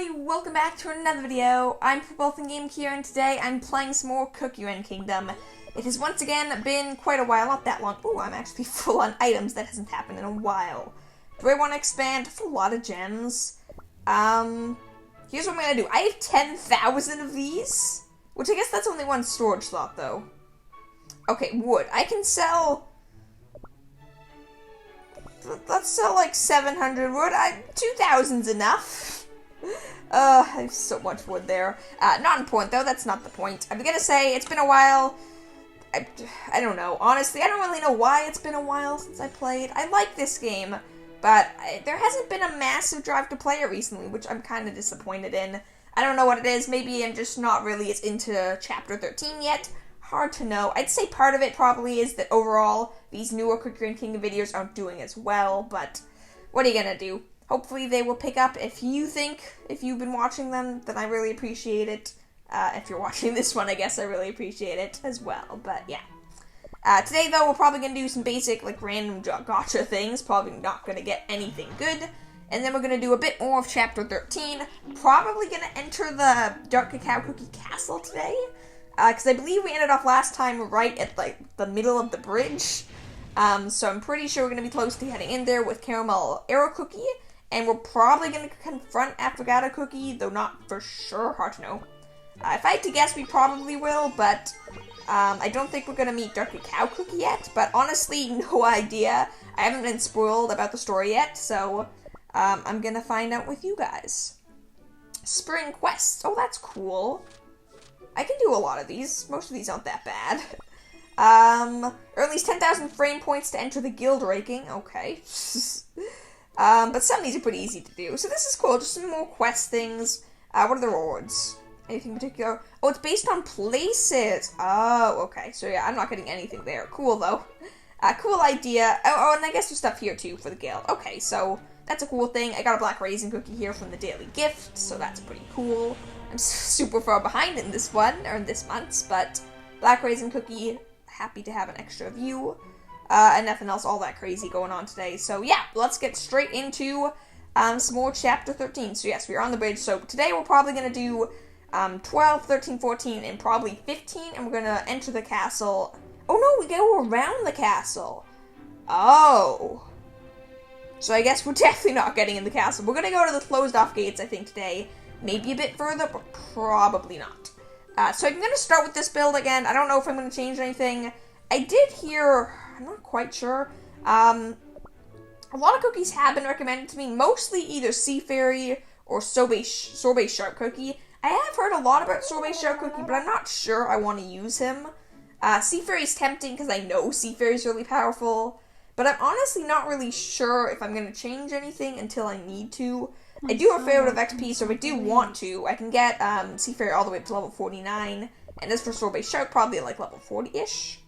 everybody, welcome back to another video. I'm PurpleThinGame here, and today I'm playing some more Cookie Run Kingdom. It has once again been quite a while, not that long. Ooh, I'm actually full on items. That hasn't happened in a while. Do I want to expand? That's a lot of gems. Here's what I'm gonna do. I have 10,000 of these, which I guess that's only one storage slot, though. Okay, wood. I can sell... Let's sell like 700 wood. 2,000's enough. I have so much wood there. Not important though, that's not the point. I'm gonna say it's been a while. I don't know. Honestly, I don't really know why it's been a while since I played. I like this game, but there hasn't been a massive drive to play it recently, which I'm kind of disappointed in. I don't know what it is. Maybe I'm just not really as into Chapter 13 yet. Hard to know. I'd say part of it probably is that overall these newer Cookie Run Kingdom videos aren't doing as well, but what are you gonna do? Hopefully they will pick up. If you've been watching them, then I really appreciate it. If you're watching this one, I guess I really appreciate it as well, but yeah. Today though, we're probably gonna do some basic, like, random gacha things, probably not gonna get anything good, and then we're gonna do a bit more of Chapter 13, probably gonna enter the Dark Cacao Cookie Castle today. Because I believe we ended off last time right at, like, the middle of the bridge. So I'm pretty sure we're going to be close to heading in there with Caramel Arrow Cookie. And we're probably going to confront Affogato Cookie, though not for sure. Hard to know. If I had to guess, we probably will, but I don't think we're going to meet Dark Cacao Cookie yet. But honestly, no idea. I haven't been spoiled about the story yet, so I'm going to find out with you guys. Spring Quest. Oh, that's cool. I can do a lot of these. Most of these aren't that bad. Or at least 10,000 frame points to enter the guild ranking. Okay. But some of these are pretty easy to do. So this is cool. Just some more quest things. What are the rewards? Anything in particular? Oh, it's based on places. Oh, okay. So yeah, I'm not getting anything there. Cool, though. Cool idea. Oh, and I guess there's stuff here, too, for the guild. Okay, so that's a cool thing. I got a black raisin cookie here from the daily gift, so that's pretty cool. I'm super far behind in this one, or in this month's, but black raisin cookie, happy to have an extra view, and nothing else all that crazy going on today. So yeah, let's get straight into some more Chapter 13. So yes, we're on the bridge. So today we're probably going to do 12, 13, 14, and probably 15, and we're going to enter the castle. Oh no, we go around the castle. Oh. So I guess we're definitely not getting in the castle. We're going to go to the closed off gates, I think, today. Maybe a bit further, but probably not. So I'm going to start with this build again. I don't know if I'm going to change anything. I did hear, I'm not quite sure, a lot of cookies have been recommended to me, mostly either Sea Fairy or Sorbet Shark Cookie. I have heard a lot about Sorbet Shark Cookie, but I'm not sure I want to use him. Sea Fairy's tempting because I know Sea Fairy's really powerful, but I'm honestly not really sure if I'm going to change anything until I need to. I do have a fair bit of XP, so if I do want to, I can get Sea Fairy all the way up to level 49. And as for Sorbet Shark, probably like level 40-ish.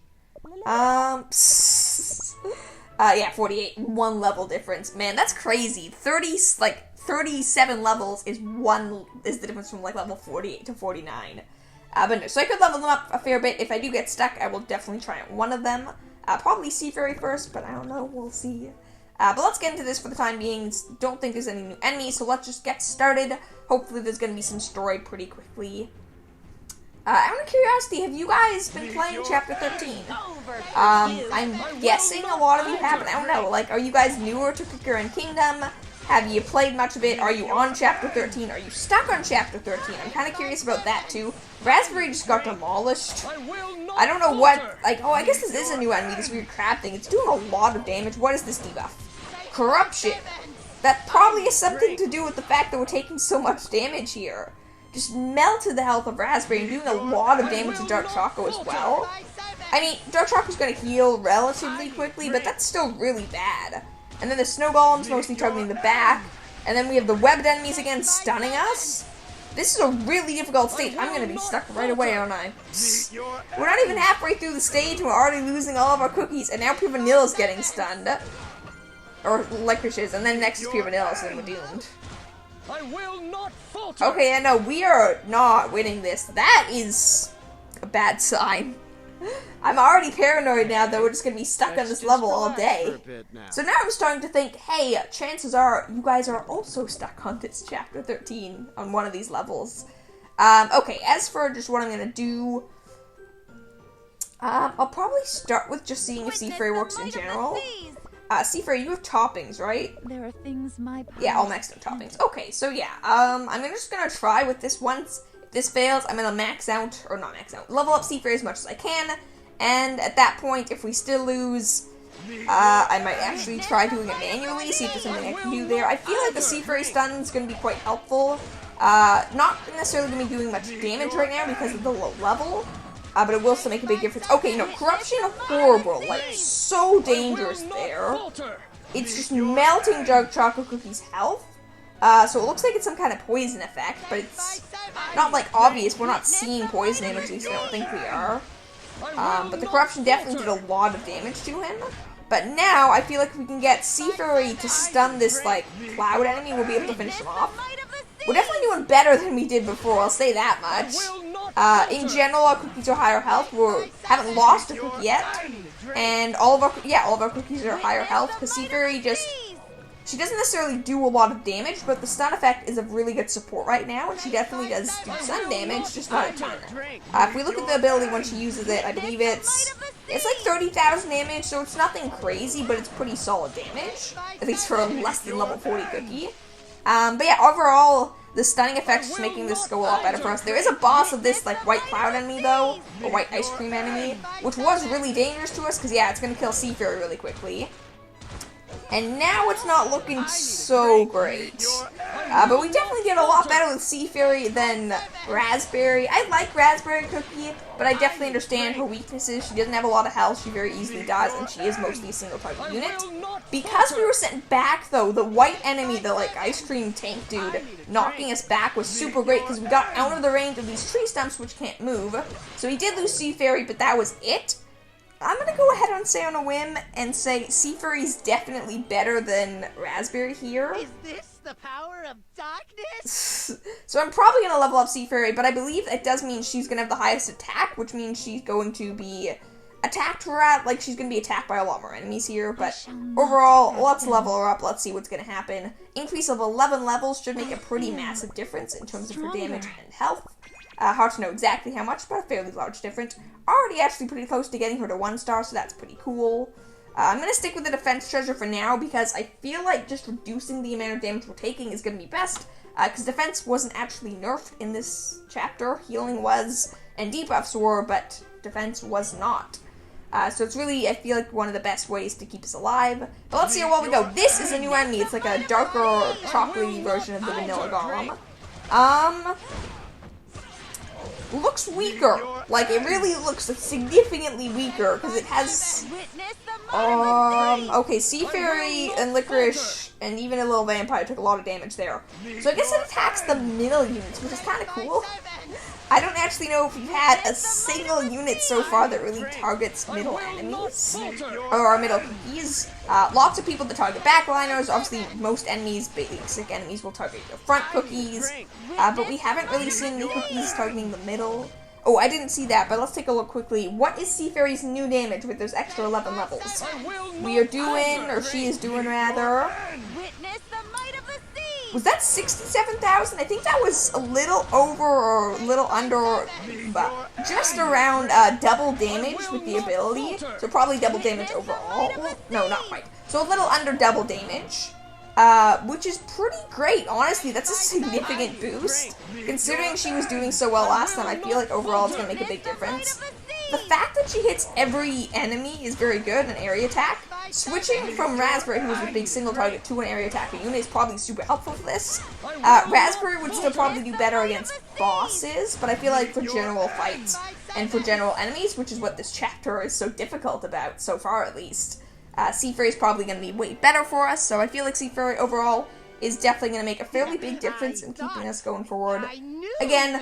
Yeah, 48. One level difference. Man, that's crazy. 37 levels is the difference from like level 48 to 49. But no, so I could level them up a fair bit. If I do get stuck, I will definitely try out one of them. Probably Sea Fairy first, but I don't know. We'll see. But let's get into this for the time being. Don't think there's any new enemies, so let's just get started. Hopefully there's going to be some story pretty quickly. Out of curiosity, have you guys been playing Chapter 13? I'm guessing a lot of you haven't. I don't know. Like, are you guys newer to Cookie Run Kingdom? Have you played much of it? Are you on Chapter 13? Are you stuck on Chapter 13? I'm kind of curious about that, too. Raspberry just got demolished. I don't know what... Like, oh, I guess this is a new enemy, this weird crab thing. It's doing a lot of damage. What is this debuff? Corruption. That probably has something to do with the fact that we're taking so much damage here. Just melted the health of Raspberry and doing a lot of damage to Dark Choco as well. I mean, Dark Choco's going to heal relatively quickly, but that's still really bad. And then the Snow Golem's mostly targeting the back. And then we have the webbed enemies again stunning us. This is a really difficult stage. I'm going to be stuck right away, aren't I? We're not even halfway through the stage and we're already losing all of our cookies. And now Pure Vanilla's getting stunned. Or Licorice is, and then next is Pure Vanilla, so then we're doomed. Okay, yeah, no, we are not winning this. That is a bad sign. I'm already paranoid now that we're just gonna be stuck on this level all day. So now I'm starting to think, hey, chances are you guys are also stuck on this chapter 13 on one of these levels. Okay, as for just what I'm gonna do, I'll probably start with just seeing if Sea Fairy works in general. Sea Fairy, you have toppings, right? There are things my yeah, all maxed out toppings. Okay, so yeah, I'm just gonna try with this once. If this fails, I'm gonna max out, or not max out, level up Sea Fairy as much as I can, and at that point, if we still lose, I might actually try doing it manually, see if there's something I can do there. I feel like the Sea Fairy stun is gonna be quite helpful. Not necessarily gonna be doing much damage right now because of the low level. But it will still make a big difference. Okay, no, Corruption, horrible. Like, so dangerous there. It's just melting Dark Chocolate Cookie's health. So it looks like it's some kind of poison effect, but it's not, like, obvious. We're not seeing poison damage, at least I don't think we are. But the Corruption definitely did a lot of damage to him. But now, I feel like if we can get Sea Fairy to stun this, like, cloud enemy, we'll be able to finish him off. We're definitely doing better than we did before, I'll say that much. In general, our cookies are higher health. We haven't lost a cookie yet. And all of our cookies are higher health, because Sea Fairy she doesn't necessarily do a lot of damage, but the stun effect is a really good support right now, and she definitely does do some damage, just not a ton. If we look at the ability when she uses it, I believe it's like 30,000 damage, so it's nothing crazy, but it's pretty solid damage, at least for a less than level 40 cookie. But yeah, overall, the stunning effect is making this go a lot better for us. There is a boss of this, like, white cloud enemy, though, or white ice cream enemy, which was really dangerous to us, because, yeah, it's going to kill Sea Fairy really quickly. And now it's not looking so great. But we definitely did a lot better with Sea Fairy than Raspberry. I like Raspberry Cookie, but I definitely understand her weaknesses. She doesn't have a lot of health, she very easily dies, and she is mostly a single target unit. Because we were sent back, though, the white enemy, the, like, ice cream tank dude, knocking us back was super great, because we got out of the range of these tree stumps, which can't move. So we did lose Sea Fairy, but that was it. I'm gonna go ahead and say on a whim and say Sea Fairy's definitely better than Raspberry here. Is this the power of darkness? So I'm probably gonna level up Sea Fairy, but I believe it does mean she's gonna have the highest attack, which means she's going to be attacked, like she's gonna be attacked by a lot more enemies here, but overall, let's level her up, let's see what's gonna happen. Increase of 11 levels should make a pretty massive difference in terms of her damage and health. Hard to know exactly how much, but a fairly large difference. Already actually pretty close to getting her to 1 star, so that's pretty cool. I'm going to stick with the defense treasure for now, because I feel like just reducing the amount of damage we're taking is going to be best, because defense wasn't actually nerfed in this chapter. Healing was, and debuffs were, but defense was not. So it's really, I feel like, one of the best ways to keep us alive. But let's see how well we go. This is a new enemy. It's like a darker, chocolatey version of the vanilla golem. Looks weaker. Like, it really looks significantly weaker, because it has, okay, Sea Fairy and Licorice, and even a little vampire took a lot of damage there. So I guess it attacks the middle units, which is kind of cool. I don't actually know if we've had a single unit so far that really targets middle enemies, or middle cookies. Lots of people that target backliners. Obviously, most enemies, basic enemies, will target the front cookies, but we haven't really seen any cookies targeting the middle. Oh, I didn't see that, but let's take a look quickly. What is Sea Fairy's new damage with those extra 11 levels? We are doing, or she is doing rather, was that 67,000? I think that was a little over or a little under, just around double damage with the ability. So probably double damage overall. Well, no, not quite. So a little under double damage, which is pretty great. Honestly, that's a significant boost. Considering she was doing so well last time, I feel like overall it's going to make a big difference. The fact that she hits every enemy is very good, an area attack. Switching from Raspberry, who was a big single target, to an area attack unit is probably super helpful for this. Raspberry would still probably do better against bosses, but I feel like for general fights and for general enemies, which is what this chapter is so difficult about, so far at least, Sea Fairy is probably going to be way better for us, so I feel like Sea Fairy overall is definitely going to make a fairly big difference in keeping us going forward. Again,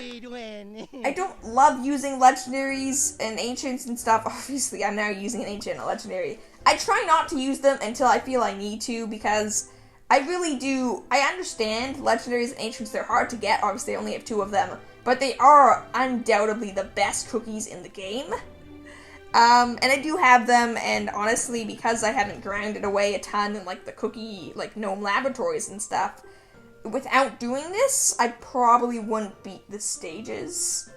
I don't love using legendaries and ancients and stuff. Obviously, I'm now using an ancient and a legendary. I try not to use them until I feel I need to, because I really do. I understand legendaries and ancients, they're hard to get. Obviously, I only have 2 of them, but they are undoubtedly the best cookies in the game. And I do have them, and honestly, because I haven't grinded away a ton in, like, the cookie, like, gnome laboratories and stuff, without doing this, I probably wouldn't beat the stages.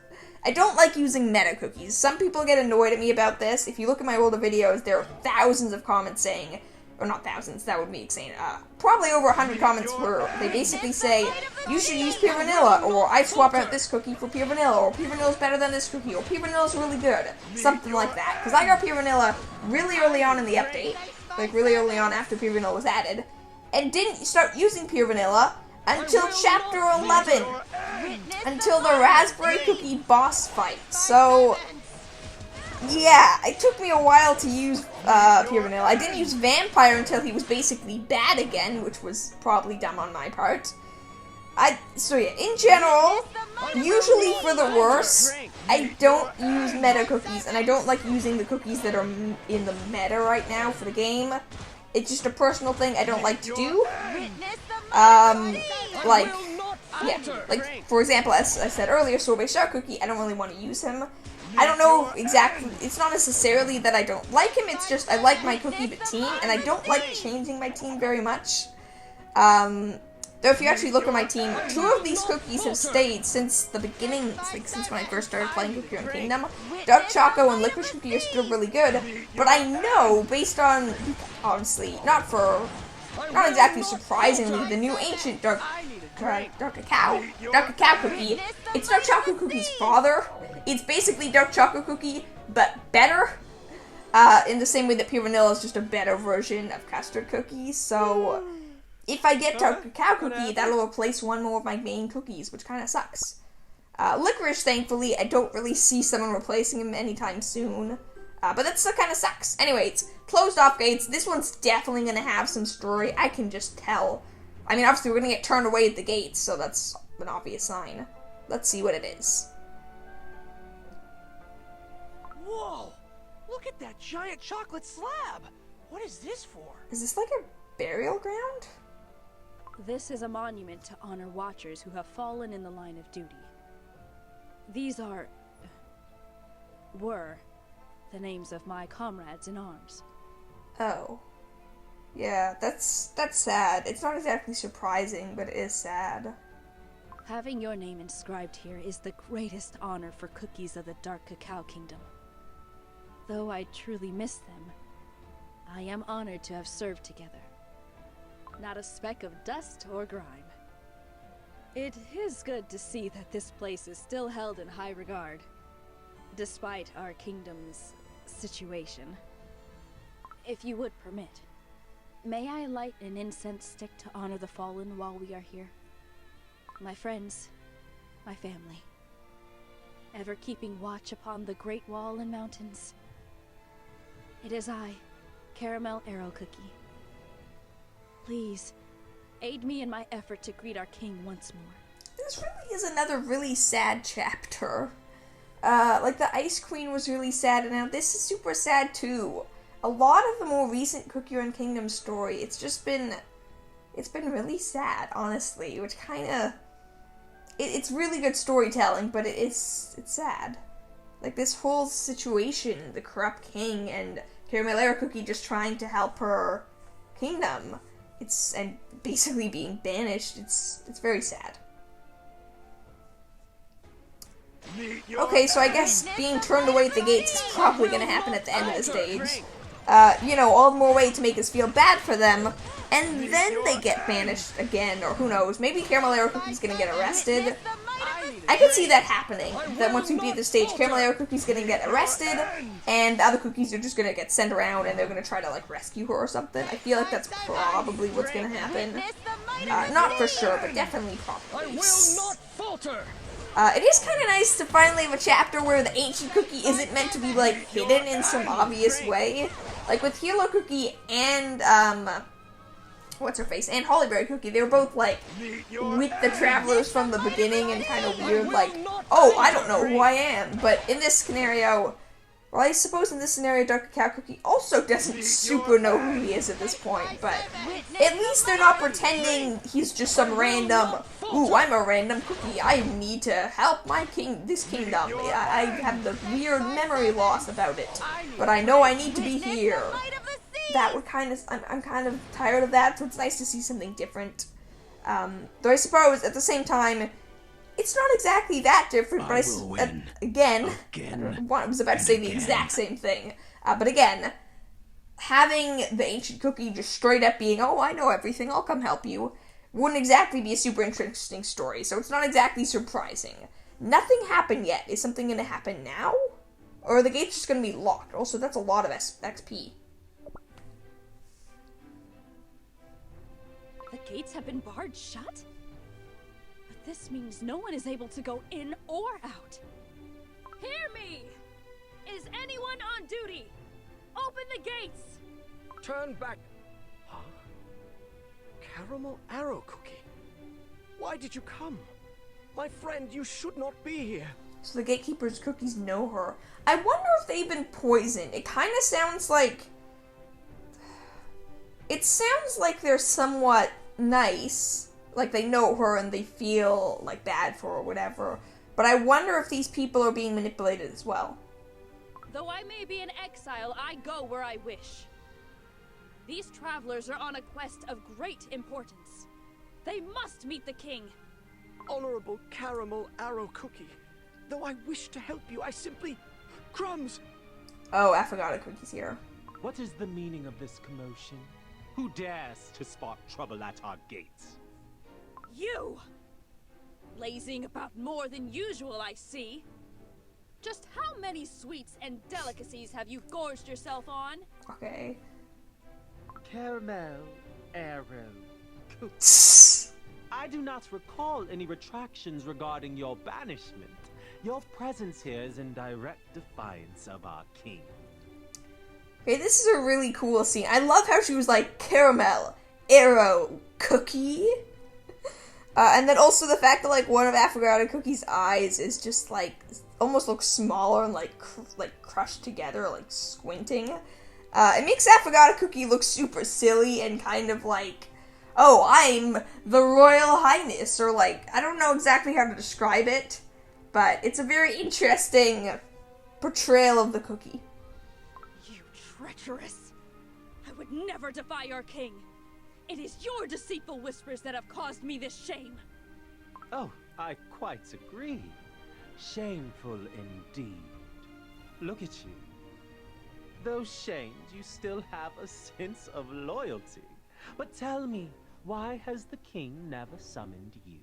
I don't like using meta cookies. Some people get annoyed at me about this. If you look at my older videos, there are thousands of comments saying, or not thousands, that would be insane, probably over 100 comments where they basically say, you should use pure vanilla, or I swap out this cookie for pure vanilla, or pure vanilla is better than this cookie, or pure vanilla is really good. Something like that. Because I got pure vanilla really early on in the update, like really early on after pure vanilla was added, and didn't start using pure vanilla until chapter 11, until the raspberry cookie boss fight. So yeah, it took me a while to use pure vanilla. I didn't use vampire until he was basically bad again, which was probably dumb on my part. So yeah, in general, usually for the worse, I don't use meta cookies, and I don't like using the cookies that are in the meta right now for the game. It's just a personal thing I don't like to do. Like, yeah, like, for example, as I said earlier, Sorbet Star Cookie, I don't really want to use him. I don't know exactly, it's not necessarily that I don't like him, it's just I like my Cookie Bit team, and I don't like changing my team very much. Though if you actually look at my team, 2 of these cookies have stayed since the beginning, like since when I first started playing Cookie Run Kingdom. Dark Choco and Licorice Cookie are still really good, but I know, based on, obviously, not exactly surprisingly, the new Ancient Dark Cacao Cookie, it's Dark Choco Cookie's father. It's basically Dark Choco Cookie, but better, in the same way that Pure Vanilla is just a better version of Custard Cookie, so if I get Dark Cacao Cookie, that'll replace one more of my main cookies, which kind of sucks. Licorice, thankfully, I don't really see someone replacing him anytime soon, but that still kind of sucks. Anyways, closed off gates, this one's definitely going to have some story, I can just tell. I mean, obviously we're going to get turned away at the gates, so that's an obvious sign. Let's see what it is. Whoa! Look at that giant chocolate slab! What is this for? Is this like a burial ground? This is a monument to honor watchers who have fallen in the line of duty. These were the names of my comrades in arms. Oh. Yeah, that's sad. It's not exactly surprising, but it is sad. Having your name inscribed here is the greatest honor for cookies of the Dark Cacao Kingdom. Though I truly miss them, I am honored to have served together. Not a speck of dust or grime. It is good to see that this place is still held in high regard, despite our kingdom's situation. If you would permit, may I light an incense stick to honor the fallen while we are here? My friends, my family, ever keeping watch upon the Great Wall and mountains. It is I, Caramel Arrow Cookie. Please, aid me in my effort to greet our king once more. This really is another really sad chapter. Like, the Ice Queen was really sad, and now this is super sad too. A lot of the more recent Cookie Run Kingdom story, it's been really sad, honestly, which kinda, it's really good storytelling, but it's sad. Like, this whole situation, the corrupt king and Caramel Arrow Cookie just trying to help her kingdom, and basically being banished, it's very sad. Okay, so I guess being turned away at the gates is probably going to happen at the end of the stage. You know, all the more way to make us feel bad for them, and then they get banished again, or who knows, maybe Caramel Arrow Cookie's going to get arrested. I could see that happening, that once we beat the stage, Caramel Arrow Cookie's going to get arrested, and the other cookies are just going to get sent around, and they're going to try to, like, rescue her or something. I feel like that's probably what's going to happen. Not for sure, but definitely probably. It is kind of nice to finally have a chapter where the Ancient Cookie isn't meant to be, like, hidden in some obvious way. Like, with Hilo Cookie and, what's-her-face, and Hollyberry Cookie, they were both, like, with the Travelers from the beginning and kind of weird, like, oh, I don't know who I am. But in this scenario, Well, I suppose in this scenario, Dark Cacao Cookie also doesn't super know who he is at this point, but at least they're not pretending he's just some random, ooh, I'm a random cookie, I need to help this kingdom. I have the weird memory loss about it, but I know I need to be here. That would kind of, I'm kind of tired of that, so it's nice to see something different. Though I suppose, at the same time, it's not exactly that different, but again, I was about to say the exact same thing. But again, having the ancient cookie just straight up being, oh, I know everything, I'll come help you, wouldn't exactly be a super interesting story, so it's not exactly surprising. Nothing happened yet. Is something going to happen now? Or are the gates just going to be locked? Also, that's a lot of XP. The gates have been barred shut? This means no one is able to go in or out. Hear me! Is anyone on duty? Open the gates! Turn back. Huh? Caramel arrow cookie. Why did you come? My friend, you should not be here. So the gatekeeper's cookies know her. I wonder if they've been poisoned. It kind of sounds like... It sounds like they're somewhat nice. Like, they know her and they feel, like, bad for her or whatever. But I wonder if these people are being manipulated as well. Though I may be in exile, I go where I wish. These travelers are on a quest of great importance. They must meet the king. Honorable Caramel Arrow Cookie, though I wish to help you, I simply... Crumbs! Oh, Affogato Cookie's here. What is the meaning of this commotion? Who dares to spark trouble at our gates? You! Lazing about more than usual, I see. Just how many sweets and delicacies have you gorged yourself on? Okay. Caramel arrow cookie. I do not recall any retractions regarding your banishment. Your presence here is in direct defiance of our king. Okay, this is a really cool scene. I love how she was like, caramel, arrow, cookie. And then also the fact that, like, one of Affogato Cookie's eyes is just, like, almost looks smaller and, like crushed together, like, squinting. It makes Affogato Cookie look super silly and kind of like, oh, I'm the Royal Highness, or, like, I don't know exactly how to describe it, but it's a very interesting portrayal of the cookie. You treacherous! I would never defy our king! It is your deceitful whispers that have caused me this shame. Oh, I quite agree. Shameful indeed. Look at you. Though shamed, you still have a sense of loyalty. But tell me, why has the king never summoned you?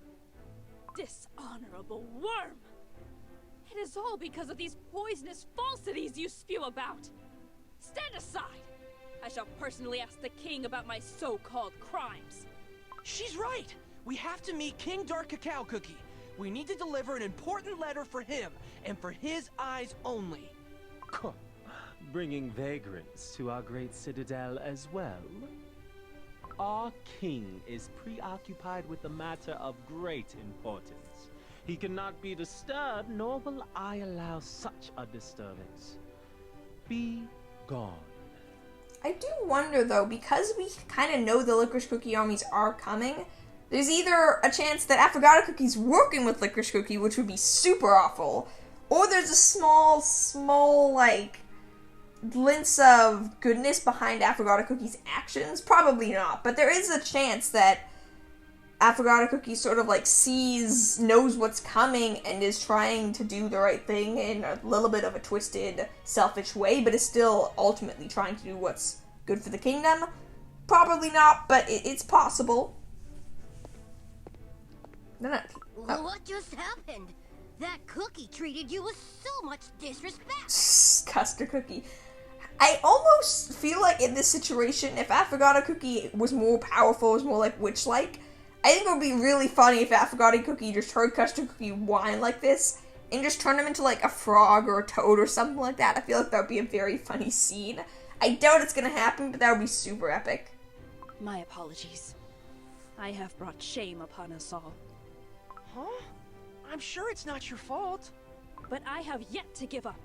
Dishonorable worm! It is all because of these poisonous falsities you spew about. Stand aside! I shall personally ask the king about my so-called crimes. She's right! We have to meet King Dark Cacao Cookie. We need to deliver an important letter for him, and for his eyes only. Bringing vagrants to our great citadel as well? Our king is preoccupied with a matter of great importance. He cannot be disturbed, nor will I allow such a disturbance. Be gone. I do wonder, though, because we kind of know the Licorice Cookie armies are coming, there's either a chance that Affogato Cookie's working with Licorice Cookie, which would be super awful, or there's a small, like, glimpse of goodness behind Affogato Cookie's actions. Probably not, but there is a chance that Affogato Cookie sort of, like, knows what's coming, and is trying to do the right thing in a little bit of a twisted, selfish way, but is still ultimately trying to do what's good for the kingdom. Probably not, but it's possible. What just happened? That cookie treated you with so much disrespect. Custard Cookie. I almost feel like in this situation, if Affogato Cookie was more powerful, was more like witch-like, I think it would be really funny if Affogato Cookie just heard Custard Cookie whine like this, and just turned him into like a frog or a toad or something like that. I feel like that would be a very funny scene. I doubt it's gonna happen, but that would be super epic. My apologies. I have brought shame upon us all. Huh? I'm sure it's not your fault. But I have yet to give up.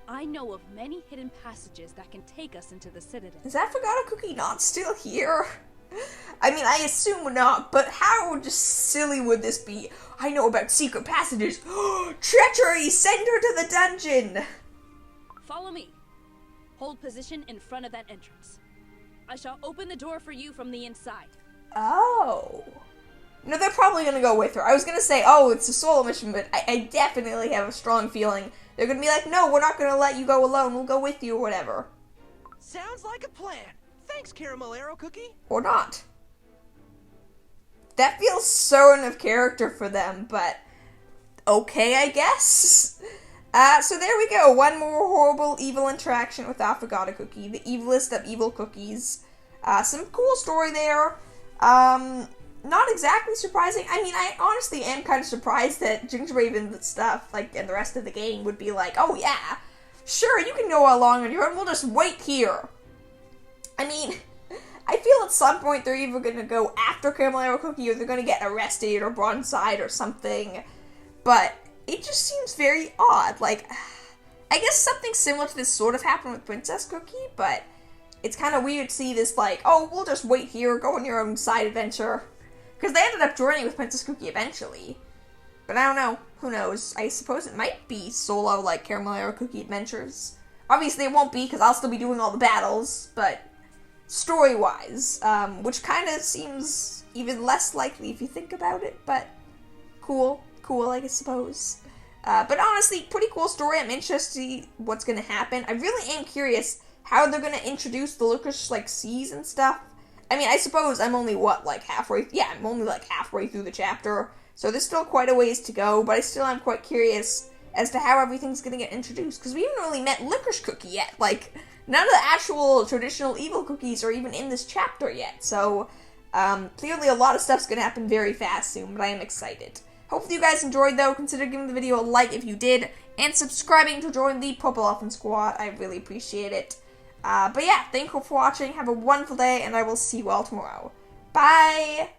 I know of many hidden passages that can take us into the Citadel. Is Affogato Cookie not still here? I mean, I assume not, but how just silly would this be? I know about secret passages. Treachery! Send her to the dungeon! Follow me. Hold position in front of that entrance. I shall open the door for you from the inside. Oh. No, they're probably gonna go with her. I was gonna say, oh, it's a solo mission, but I definitely have a strong feeling they're gonna be like, no, we're not gonna let you go alone. We'll go with you or whatever. Sounds like a plan. Thanks, Caramel Arrow Cookie. Or not. That feels so out of character for them, but okay, I guess. So there we go. One more horrible, evil interaction with Affogato Cookie, the evilest of evil cookies. Some cool story there. Not exactly surprising. I mean, I honestly am kind of surprised that Gingerbread and stuff, like, and the rest of the game would be like, oh yeah, sure, you can go along on your own, we'll just wait here. I mean, I feel at some point they're either going to go after Caramel Arrow Cookie or they're going to get arrested or brought inside or something. But it just seems very odd. Like, I guess something similar to this sort of happened with Princess Cookie, but it's kind of weird to see this like, oh, we'll just wait here, go on your own side adventure. Because they ended up joining with Princess Cookie eventually. But I don't know. Who knows? I suppose it might be solo, like Caramel Arrow Cookie Adventures. Obviously it won't be, because I'll still be doing all the battles, but story-wise, which kind of seems even less likely if you think about it, but cool, I suppose. But honestly, pretty cool story. I'm interested to see what's going to happen. I really am curious how they're going to introduce the Licorice, like, seas and stuff. I mean, I suppose I'm only, halfway? Yeah, I'm only, halfway through the chapter, so there's still quite a ways to go, but I still am quite curious as to how everything's going to get introduced, because we haven't really met Licorice Cookie yet. Like, none of the actual traditional evil cookies are even in this chapter yet, so clearly a lot of stuff's going to happen very fast soon, but I am excited. Hopefully you guys enjoyed, though. Consider giving the video a like if you did, and subscribing to join the Purple Elephant Squad. I really appreciate it. But yeah, thank you for watching, have a wonderful day, and I will see you all tomorrow. Bye!